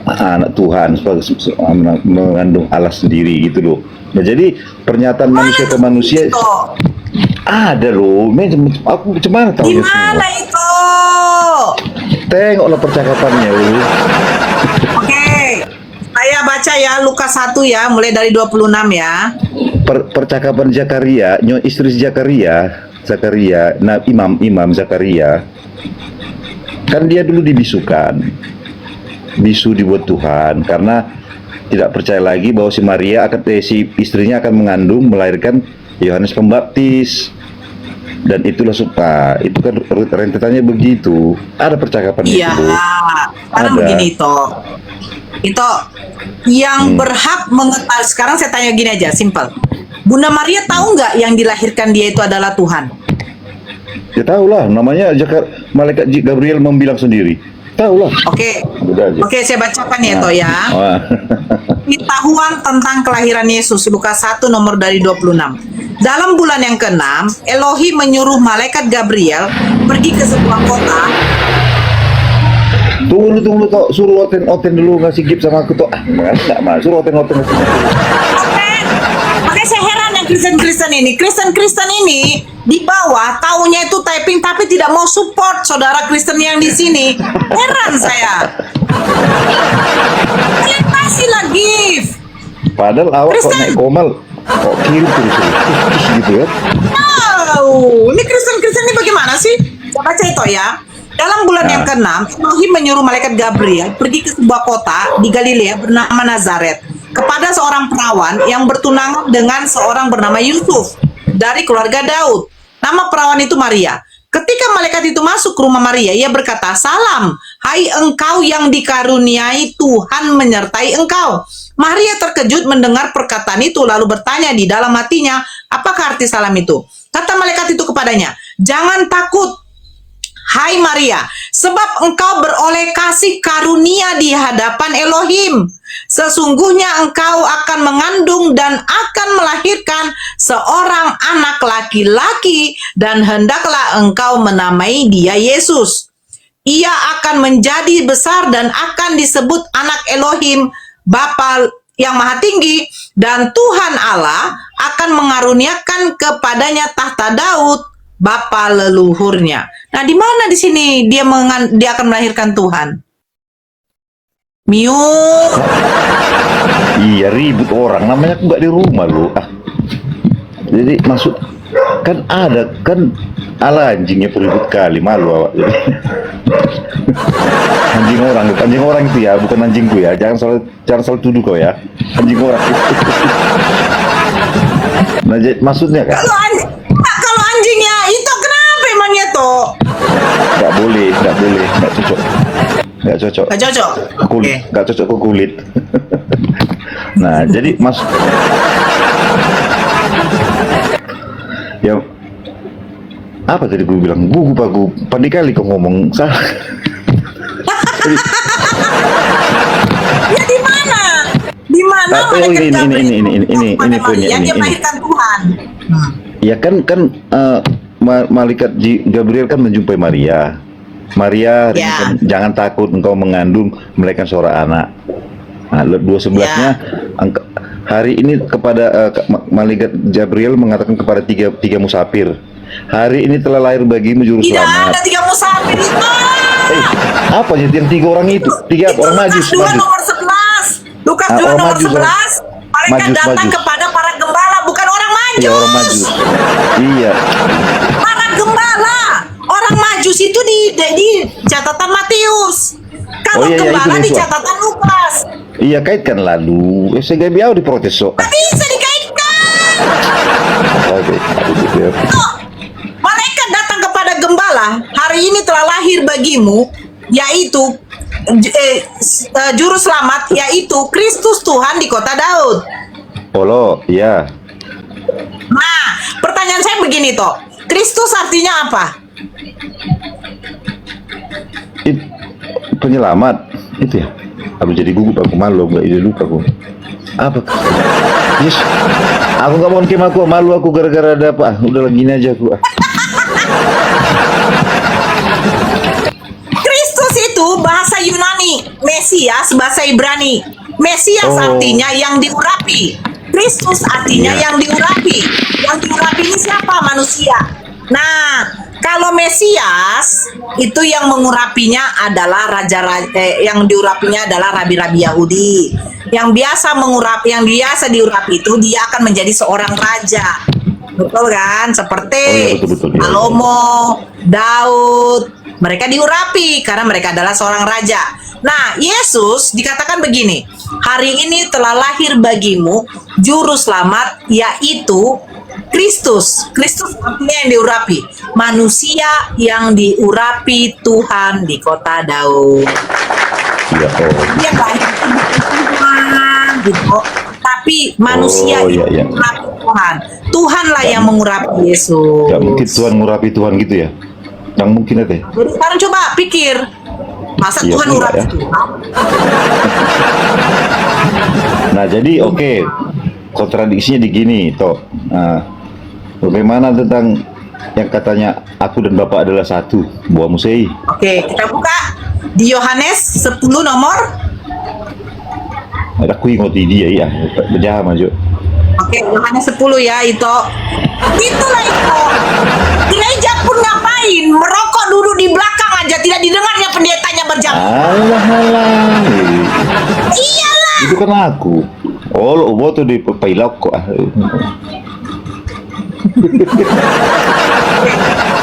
anak Tuhan, mengandung Allah sendiri gitu loh. Nah, jadi pernyataan manusia ke manusia ada loh. Aku cuman tahu Di mana itu? Tengoklah percakapannya loh. Oke. Saya baca ya Lukas 1 ya, mulai dari 26 ya. Percakapan Zakaria, istri Zakaria, nah imam Zakaria, kan dia dulu dibisukan, bisu dibuat Tuhan karena tidak percaya lagi bahwa si istrinya akan mengandung, melahirkan Yohanes Pembaptis. Dan itulah itu kan rentetannya begitu. Ada percakapan Iya. itu. Sekarang begini itu yang berhak mengetahui. Sekarang saya tanya gini aja, simple. Bunda Maria tahu nggak yang dilahirkan dia itu adalah Tuhan? Ya tahu lah, namanya malaikat Gabriel membilang sendiri. Tahu lah. Oke. Udah aja. Oke, saya bacakan ya toh ya. Wah. Pengetahuan tentang kelahiran Yesus, Lukas 1 nomor dari 26. Dalam bulan yang ke-6, Elohim menyuruh malaikat Gabriel pergi ke sebuah kota. Tunggu toh, suruh oten dulu ngasih gift sama aku toh. Enggak mah, suruh oten. Oke. Makanya saya heran yang Kristen ini di bawah taunya itu typing tapi tidak mau support saudara Kristen yang di sini. Heran saya. Kalian kasihlah gift. Padahal awak kok naik komal, kok kirim terus gitu ya. Ini Kristen ini bagaimana sih? Saya baca itu ya. Dalam bulan yang ke-6, Elohim menyuruh malaikat Gabriel pergi ke sebuah kota di Galilea bernama Nazaret kepada seorang perawan yang bertunangan dengan seorang bernama Yusuf dari keluarga Daud. Nama perawan itu Maria. Ketika malaikat itu masuk ke rumah Maria, ia berkata, "Salam, hai engkau yang dikaruniai, Tuhan menyertai engkau." Maria terkejut mendengar perkataan itu, lalu bertanya di dalam hatinya, apakah arti salam itu? Kata malaikat itu kepadanya, "Jangan takut, hai Maria, sebab engkau beroleh kasih karunia di hadapan Elohim. Sesungguhnya engkau akan mengandung dan akan melahirkan seorang anak laki-laki, dan hendaklah engkau menamai dia Yesus. Ia akan menjadi besar dan akan disebut anak Elohim, Bapa yang Maha Tinggi, dan Tuhan Allah akan mengaruniakan kepadanya tahta Daud, bapa leluhurnya." Nah, di mana di sini dia akan melahirkan Tuhan? Miu. Iya, ribut orang, namanya aku nggak di rumah loh. Jadi maksud kan ada kan ala anjingnya peribut kali, malu awak. Anjing orang itu ya, bukan anjingku ya. Jangan salah tuduh kau ya. Anjing orang. Nah, maksudnya kan? Kalau anjingnya itu kenapa emangnya toh? Nggak boleh, nggak cocok. Nggak cocok. Oke. Nggak cocok ke kulit. Nah, jadi ya apa tadi gue bilang? Gue pandai kali kau ngomong salah. Ya di mana? Di mana ini poinnya dia melahirkan Tuhan. Ya kan malaikat Gabriel kan menjumpai Maria, Ya. jangan takut engkau mengandung melahirkan seorang anak. Nah, dua sebelahnya hari ini kepada malaikat Gabriel mengatakan kepada tiga musafir, hari ini telah lahir bagimu juru Tidak selamat. ada 3 musafir itu. Apa yang 3 orang itu? 3 orang Lukas 2 nomor 11. Lukas 2 orang nomor Majus, 11. Mereka Majus, datang Majus. kepada para gembala, bukan orang Majus. Iya, orang Majus. Iya. Para gembala. Orang Majus itu di catatan Matius. Kalau Iya, gembala itu di catatan Lukas. Iya, kaitkan lalu. Saya biar diprotes so. Nggak bisa dikaitkan. Oke. Tuh, malaikat datang kepada gembala, hari ini telah lahir bagimu, yaitu juru selamat, yaitu Kristus Tuhan di kota Daud. Polo, iya. Nah, pertanyaan saya begini toh, Kristus artinya apa? Penyelamat itu ya. Aku jadi gugup, aku malu, aku jadi lupa aku. Apa? Yes. Aku nggak mau kem aku malu aku gara-gara ada apa? Udah gini aja aku. Kristus itu bahasa Yunani, Mesias bahasa Ibrani. Mesias artinya yang diurapi. Kristus artinya yang diurapi. Yang diurapi ini siapa? Manusia. Nah, kalau Mesias itu yang mengurapinya adalah yang diurapinya adalah rabi-rabi Yahudi. Yang biasa diurapi itu dia akan menjadi seorang raja. Betul kan? Seperti betul. Salomo, Daud, mereka diurapi karena mereka adalah seorang raja. Nah, Yesus dikatakan begini, hari ini telah lahir bagimu juru selamat, yaitu Kristus. Kristus artinya yang diurapi, manusia yang diurapi Tuhan di kota Daud. Iya, Dia lahir Tuhan gitu, tapi manusia yang diurapi Tuhan. Tuhanlah yang mengurapi Yesus. Gak mungkin Tuhan ngurapi Tuhan gitu ya? Yang mungkin itu. Jadi sekarang coba pikir, masa Iya, Tuhan enggak ngurapi ya. Tuhan? Nah, jadi oke. Kontradiksinya di gini, toh. Nah, bagaimana tentang yang katanya aku dan Bapak adalah satu, buah musei? Oke, kita buka di Yohanes 10 nomor. Ada kui ngoti dia ya, berjaha maju. Oke, Yohanes 10 ya, itu. Itulah itu. Gereja pun ngapain? Merokok duduk di belakang aja, tidak didengarnya pendetanya berjamaah. Alah. Iyalah. Itu kan aku. Oh, lo tuh di pailok kok.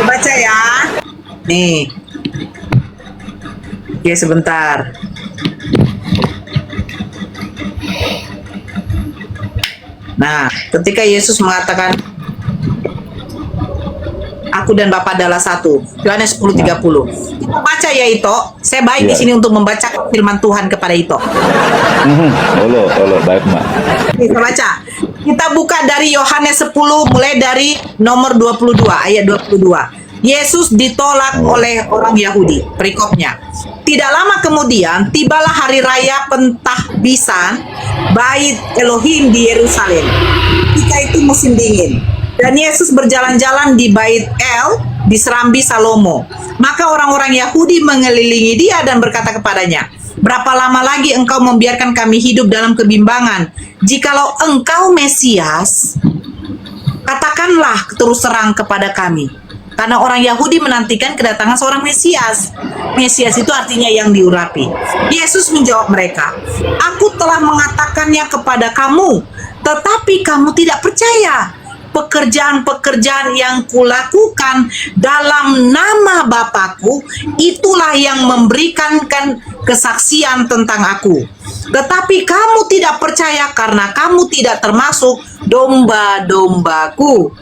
Baca ya. Nih. Oke, sebentar. Nah, ketika Yesus mengatakan aku dan Bapa adalah satu, Yohanes 10:30. Kita baca ya Ito. Saya baik di sini untuk membaca firman Tuhan kepada Ito. Baik, Mak. Kita baca. Kita buka dari Yohanes 10 mulai dari nomor 22 ayat 22. Yesus ditolak oleh orang Yahudi. Perikopnya. Tidak lama kemudian tibalah hari raya Pentahbisan Bait Elohim di Yerusalem. Ketika itu musim dingin. Dan Yesus berjalan-jalan di Bait El di Serambi Salomo. Maka orang-orang Yahudi mengelilingi dia dan berkata kepadanya, berapa lama lagi engkau membiarkan kami hidup dalam kebimbangan? Jikalau engkau Mesias, katakanlah terus terang kepada kami. Karena orang Yahudi menantikan kedatangan seorang Mesias. Mesias itu artinya yang diurapi. Yesus menjawab mereka, aku telah mengatakannya kepada kamu, tetapi kamu tidak percaya. Pekerjaan-pekerjaan yang kulakukan dalam nama Bapakku, itulah yang memberikan kesaksian tentang aku. Tetapi kamu tidak percaya karena kamu tidak termasuk domba-dombaku.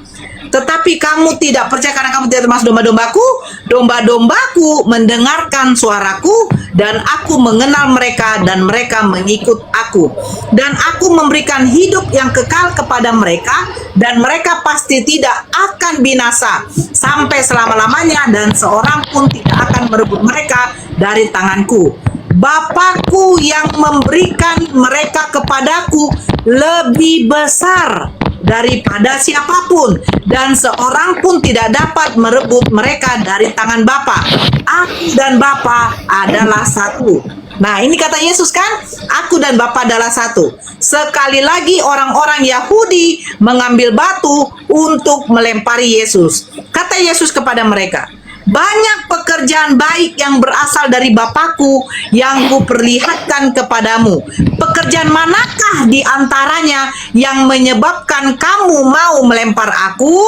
Tetapi kamu tidak percaya karena kamu tidak termasuk domba-dombaku. Domba-dombaku mendengarkan suaraku, dan aku mengenal mereka, dan mereka mengikut aku. Dan aku memberikan hidup yang kekal kepada mereka, dan mereka pasti tidak akan binasa sampai selama-lamanya, dan seorang pun tidak akan merebut mereka dari tanganku. Bapakku yang memberikan mereka kepadaku lebih besar daripada siapapun, dan seorang pun tidak dapat merebut mereka dari tangan Bapa. Aku dan Bapa adalah satu. Nah, ini kata Yesus kan, aku dan Bapa adalah satu. Sekali lagi orang-orang Yahudi mengambil batu untuk melempari Yesus. Kata Yesus kepada mereka, banyak pekerjaan baik yang berasal dari Bapakku yang kuperlihatkan kepadamu. Pekerjaan manakah di antaranya yang menyebabkan kamu mau melempar aku?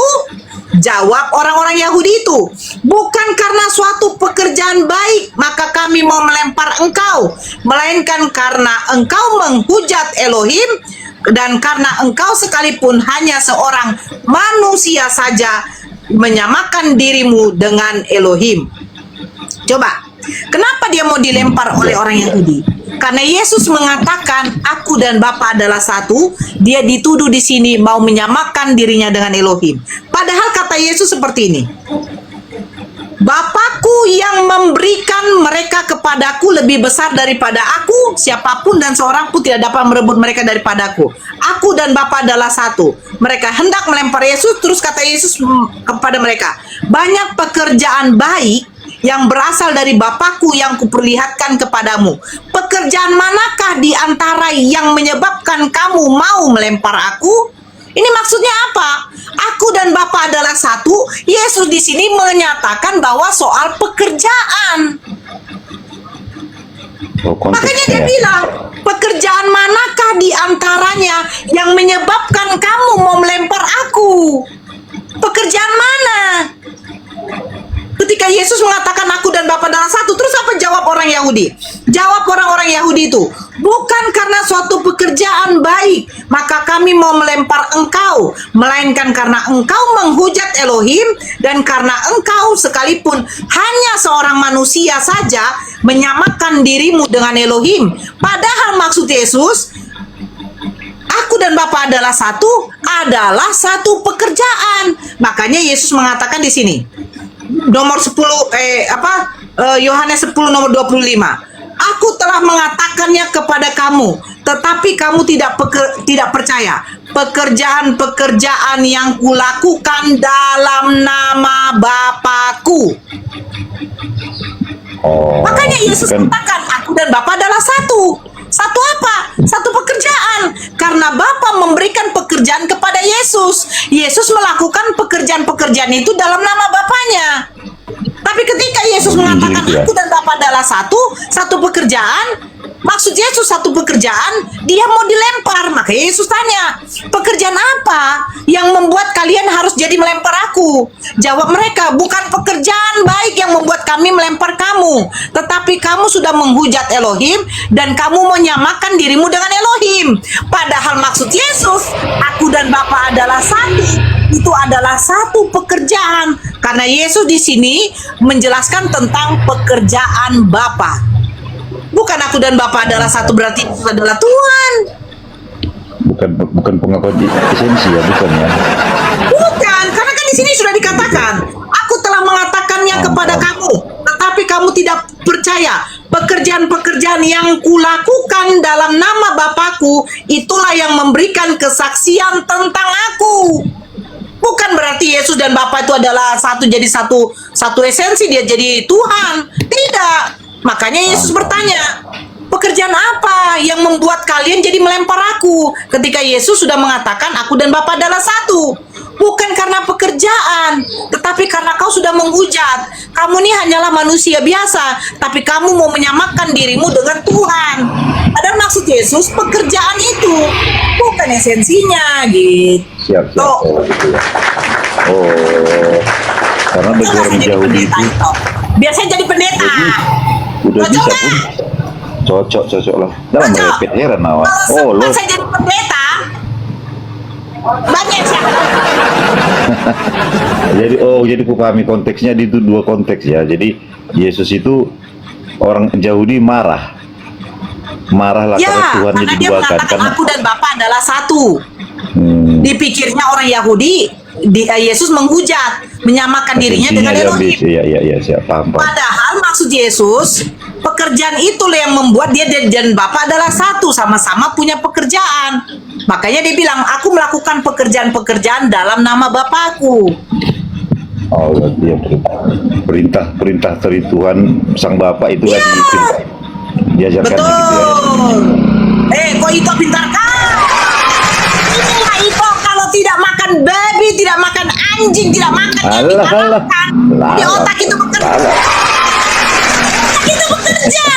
Jawab orang-orang Yahudi itu, bukan karena suatu pekerjaan baik maka kami mau melempar engkau, melainkan karena engkau menghujat Elohim dan karena engkau sekalipun hanya seorang manusia saja menyamakan dirimu dengan Elohim. Coba, kenapa dia mau dilempar oleh orang Yahudi? Karena Yesus mengatakan aku dan Bapa adalah satu, dia dituduh di sini mau menyamakan dirinya dengan Elohim. Padahal kata Yesus seperti ini, Bapakku yang memberikan mereka kepadaku lebih besar daripada aku, siapapun dan seorang pun tidak dapat merebut mereka daripadaku. Aku dan Bapa adalah satu. Mereka hendak melempar Yesus, terus kata Yesus kepada mereka, banyak pekerjaan baik yang berasal dari Bapakku yang kuperlihatkan kepadamu. Pekerjaan manakah di antara yang menyebabkan kamu mau melempar aku? Ini maksudnya apa? Aku dan Bapa adalah satu. Yesus di sini menyatakan bahwa soal pekerjaan. Makanya dia bilang, pekerjaan manakah di antaranya yang menyebabkan kamu mau melempar aku? Pekerjaan mana? Ketika Yesus mengatakan aku dan Bapa adalah satu, terus apa jawab orang Yahudi? Jawab orang-orang Yahudi itu, bukan karena suatu pekerjaan baik maka kami mau melempar engkau, melainkan karena engkau menghujat Elohim dan karena engkau sekalipun hanya seorang manusia saja menyamakan dirimu dengan Elohim. Padahal maksud Yesus, aku dan Bapa adalah satu pekerjaan. Makanya Yesus mengatakan di sini nomor 10 Yohanes 10 nomor 25. Aku telah mengatakannya kepada kamu, tetapi kamu tidak percaya. Pekerjaan-pekerjaan yang kulakukan dalam nama Bapakku. Makanya Yesus katakan aku dan Bapa adalah satu. Satu apa? Satu pekerjaan. Karena Bapa memberikan pekerjaan kepada Yesus. Yesus melakukan pekerjaan-pekerjaan itu dalam nama Bapanya. Tapi ketika Yesus mengatakan aku dan Bapa adalah satu pekerjaan, maksud Yesus satu pekerjaan, dia mau dilempar. Maka Yesus tanya, pekerjaan apa yang membuat kalian harus jadi melempar aku? Jawab mereka, bukan pekerjaan baik yang membuat kami melempar kamu, tetapi kamu sudah menghujat Elohim dan kamu menyamakan dirimu dengan Elohim. Padahal maksud Yesus, aku dan Bapa adalah satu. Itu adalah satu pekerjaan. Karena Yesus di sini menjelaskan tentang pekerjaan Bapa. Bukan aku dan Bapa adalah satu berarti itu adalah Tuhan. Bukan pengakuan esensi ya, bukan ya? Bukan, karena kan di sini sudah dikatakan, aku telah mengatakannya kepada kamu, tetapi kamu tidak percaya. Pekerjaan-pekerjaan yang kulakukan dalam nama Bapakku, itulah yang memberikan kesaksian tentang aku. Bukan berarti Yesus dan Bapa itu adalah satu, jadi satu esensi, dia jadi Tuhan. Tidak. Makanya Yesus bertanya, pekerjaan apa yang membuat kalian jadi melempar aku? Ketika Yesus sudah mengatakan aku dan Bapa adalah satu. Bukan karena pekerjaan, tetapi karena kau sudah menghujat. Kamu ini hanyalah manusia biasa, tapi kamu mau menyamakan dirimu dengan Tuhan. Padahal maksud Yesus pekerjaan itu, bukan esensinya gitu. Siap. Karena bagi orang Yahudi itu biar saya jadi pendeta. udah Cocok bisa nggak? pun cocok lah. Dalam merepet heran awak. Kalau saya jadi pendeta, banyak siapa? jadi aku pahami konteksnya di itu dua konteks ya. Jadi Yesus itu orang Yahudi marah lah karena Tuhannya karena dia diduakan. mengatakan Karena aku dan Bapa adalah satu. Dipikirnya orang Yahudi, Yesus menghujat, menyamakan dirinya dengan Elohim. Iya, siap, paham. Padahal maksud Yesus, pekerjaan itulah yang membuat dia dan Bapa adalah satu, sama-sama punya pekerjaan. Makanya dia bilang, aku melakukan pekerjaan-pekerjaan dalam nama Bapakku. Oh, berarti ya perintah dari Tuhan Sang Bapa itu kan diajarkan Betul. gitu ya. Kok itu pintar kan? Inilah itu kalau tidak makan babi, tidak makan anjing, tidak makan yang Alah, kita alah. makan. Alah. Di otak itu bekerja. Alah. Otak itu bekerja.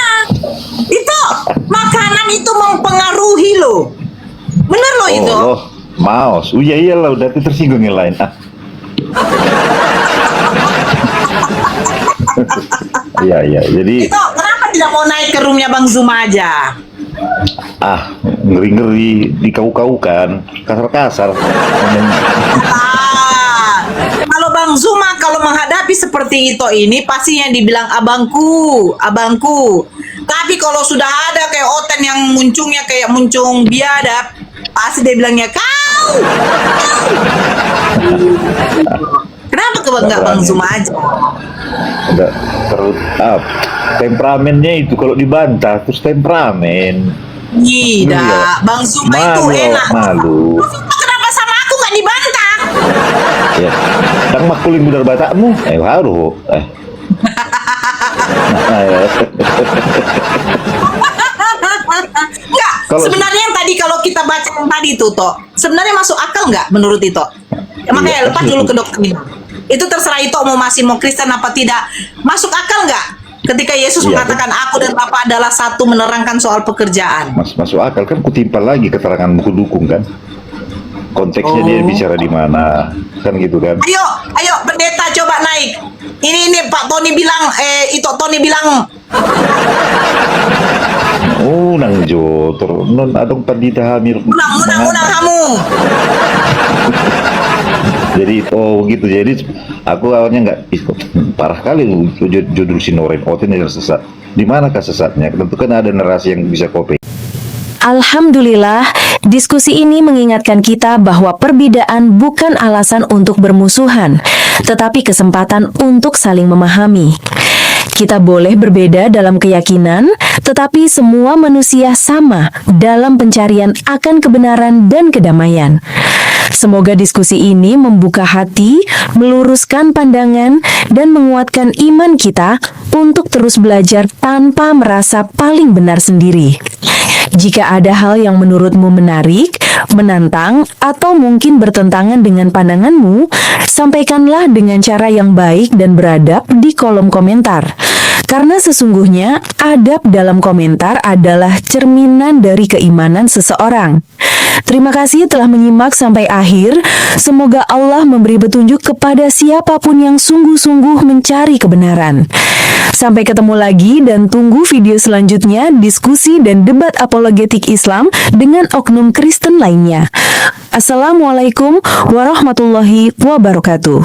Itu makanan itu mempengaruhi loh. Bener loh itu. Oh, maos. Iya iyalah udah tersinggung yang lain. Iya, jadi Itu kenapa tidak mau naik ke roomnya Bang Zuma aja? ngeri-ngeri dikau-kaukan, kasar-kasar. Kalau Bang Zuma kalau menghadapi seperti itu ini pasti yang dibilang abangku. Tapi kalau sudah ada kayak Oten yang muncungnya kayak muncung biadab, pasti dia bilangnya kau. Kenapa nggak Bang Zuma aja? Udah terus temperamennya itu kalau dibantah terus temperamen. Tidak, Bang Zuma itu enak. Malu. Kenapa sama aku nggak dibantah? Ya, dang makulin budar batakmu. Haru. Enggak, Kalau- sebenarnya yang tadi kalau kita baca yang tadi itu toh, sebenarnya masuk akal nggak menurut itu? Makanya Iya, lepas dulu ke dokter. Itu terserah itu masih mau Kristen apa tidak. Masuk akal nggak? Ketika Yesus Iya. mengatakan aku dan Bapa adalah satu, menerangkan soal pekerjaan. Masuk akal kan kutimpal lagi keterangan buku dukung kan. Konteksnya dia bicara di mana kan gitu kan. Ayo pendeta coba naik. Ini Pak Tony bilang itu Tony bilang Oh nang jo non adong pandita hamir. unang kamu. Jadi gitu. Jadi aku awalnya nggak parah kali judul Sinoren Oten yang sesat. Di manakah sesatnya? Tentu kan ada narasi yang bisa kopi. Alhamdulillah, diskusi ini mengingatkan kita bahwa perbedaan bukan alasan untuk bermusuhan, tetapi kesempatan untuk saling memahami. Kita boleh berbeda dalam keyakinan, tetapi semua manusia sama dalam pencarian akan kebenaran dan kedamaian. Semoga diskusi ini membuka hati, meluruskan pandangan, dan menguatkan iman kita untuk terus belajar tanpa merasa paling benar sendiri. Jika ada hal yang menurutmu menarik, menantang, atau mungkin bertentangan dengan pandanganmu, sampaikanlah dengan cara yang baik dan beradab di kolom komentar. Karena sesungguhnya adab dalam komentar adalah cerminan dari keimanan seseorang. Terima kasih telah menyimak sampai akhir. Semoga Allah memberi petunjuk kepada siapapun yang sungguh-sungguh mencari kebenaran. Sampai ketemu lagi dan tunggu video selanjutnya diskusi dan debat apologetik Islam dengan oknum Kristen lainnya. Assalamualaikum warahmatullahi wabarakatuh.